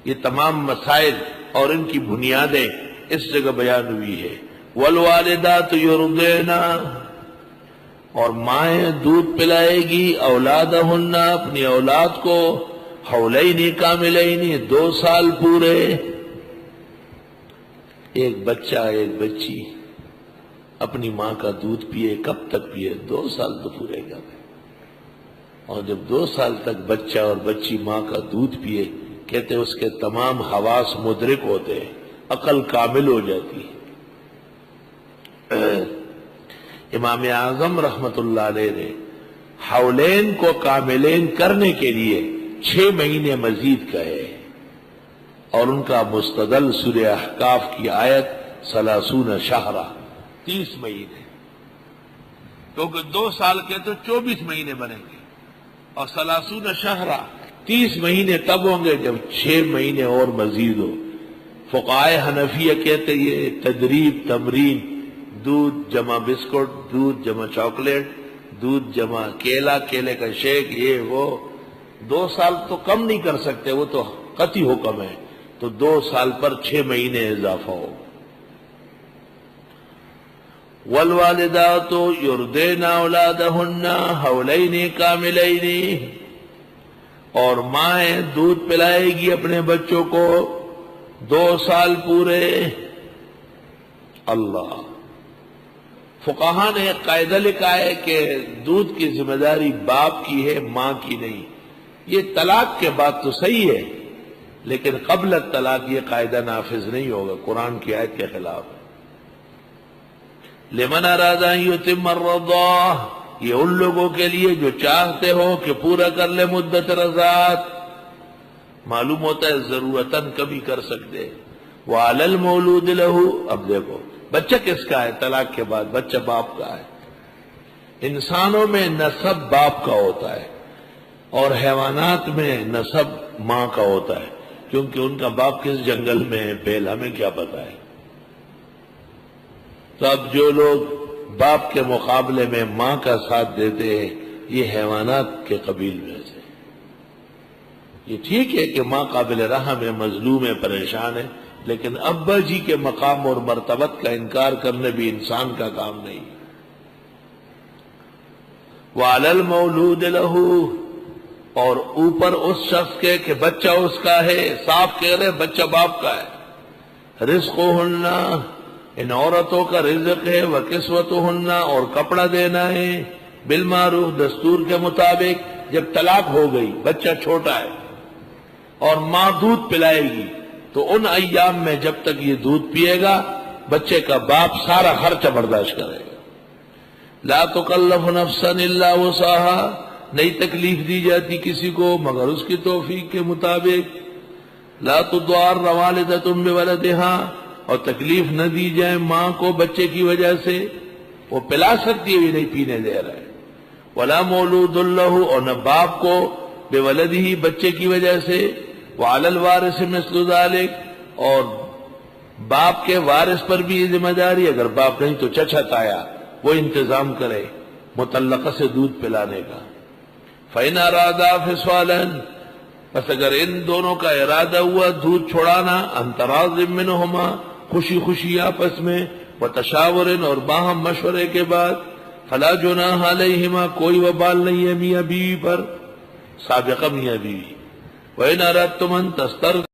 یہ تمام مسائل اور ان کی بنیادیں اس جگہ بیان ہوئی ہے۔ والوالدات یرضعن، اور مائیں دودھ پلائے گی اولادہن، اپنی اولاد کو، حولین کاملین، 2 سال پورے۔ ایک بچہ ایک بچی اپنی ماں کا دودھ پیے، کب تک پیے؟ 2 سال تو پورے گا۔ اور جب 2 سال تک بچہ اور بچی ماں کا دودھ پیے، کہتے اس کے تمام حواس مدرک ہوتے ہیں، عقل کامل ہو جاتی ہے۔ امام اعظم رحمت اللہ علیہ نے حولین کو کاملین کرنے کے لیے 6 مہینے مزید کہے، اور ان کا مستدل سورہ احقاف کی آیت 30 شہرہ، 30 مہینے، کیونکہ 2 سال کے تو 24 مہینے بنیں گے، اور 30 شہرہ 30 مہینے تب ہوں گے جب 6 مہینے اور مزید ہو۔ فقہائے حنفیہ کہتے یہ تدریب، تمرین، دودھ جمع بسکٹ، دودھ جمع چاکلیٹ، دودھ جمع کیلا، کیلے کا شیک، یہ وہ 2 سال تو کم نہیں کر سکتے، وہ تو قطعی حکم ہے، تو 2 سال پر 6 مہینے اضافہ ہو۔ والوالدات یرضعن اولادہن حولین کاملین، اور مائیں دودھ پلائے گی اپنے بچوں کو 2 سال پورے۔ اللہ، فقہاء نے ایک قاعدہ لکھا ہے کہ دودھ کی ذمہ داری باپ کی ہے، ماں کی نہیں۔ یہ طلاق کے بعد تو صحیح ہے، لیکن قبل الطلاق یہ قاعدہ نافذ نہیں ہوگا، قرآن کی آیت کے خلاف ہے۔ لمن اراد ان یتم الرضاعہ، یہ ان لوگوں کے لیے جو چاہتے ہو کہ پورا کر لے مدت رضاعت، معلوم ہوتا ہے ضرورتاً کبھی کر سکتے۔ وعلی المولود لہ، اب دیکھو بچہ کس کا ہے؟ طلاق کے بعد بچہ باپ کا ہے۔ انسانوں میں نسب باپ کا ہوتا ہے، اور حیوانات میں نسب ماں کا ہوتا ہے، کیونکہ ان کا باپ کس جنگل میں ہے پھیل، ہمیں کیا پتا ہے۔ تو اب جو لوگ باپ کے مقابلے میں ماں کا ساتھ دیتے ہیں، یہ حیوانات کے قبیل میں سے۔ یہ ٹھیک ہے کہ ماں قابل رحم ہے، مظلوم ہے، پریشان ہے، لیکن ابا جی کے مقام اور مرتبت کا انکار کرنے بھی انسان کا کام نہیں۔ وعلی المولود لہ، اور اوپر اس شخص کے کہ بچہ اس کا ہے، صاف کہہ رہے بچہ باپ کا ہے۔ رزقہن، ان عورتوں کا رزق ہے، وکسوتہن، اور کپڑا دینا ہے، بالمعروف، دستور کے مطابق۔ جب طلاق ہو گئی، بچہ چھوٹا ہے اور ماں دودھ پلائے گی، تو ان ایام میں جب تک یہ دودھ پیے گا، بچے کا باپ سارا خرچہ برداشت کرے گا۔ لا تکلف نفسا الا وسعها، نہیں تکلیف دی جاتی کسی کو مگر اس کی توفیق کے مطابق۔ لا تضار والدۃ بولدها، اور تکلیف نہ دی جائے ماں کو بچے کی وجہ سے، وہ پلا سکتی ہے بھی نہیں پینے دے رہا ہے۔ ولا مولود لہ، اور نہ باپ کو بولدہ، بچے کی وجہ سے۔ وعلی الوارث مثل ذلک، اور باپ کے وارث پر بھی یہ ذمہ داری، اگر باپ نہیں تو چچا تایا وہ انتظام کرے مطلقہ سے دودھ پلانے کا۔ فإن أرادا فصالا، پس اگر ان دونوں کا ارادہ ہوا دودھ چھوڑانا، ان تراض منہما، خوشی خوشی آپس میں، وتشاور، اور باہم مشورے کے بعد، فلا جناح علیہما، کوئی وبال نہیں ہے میاں بیوی پر، سابقہ میاں بیوی۔ وإن أردتم أن تسترضعوا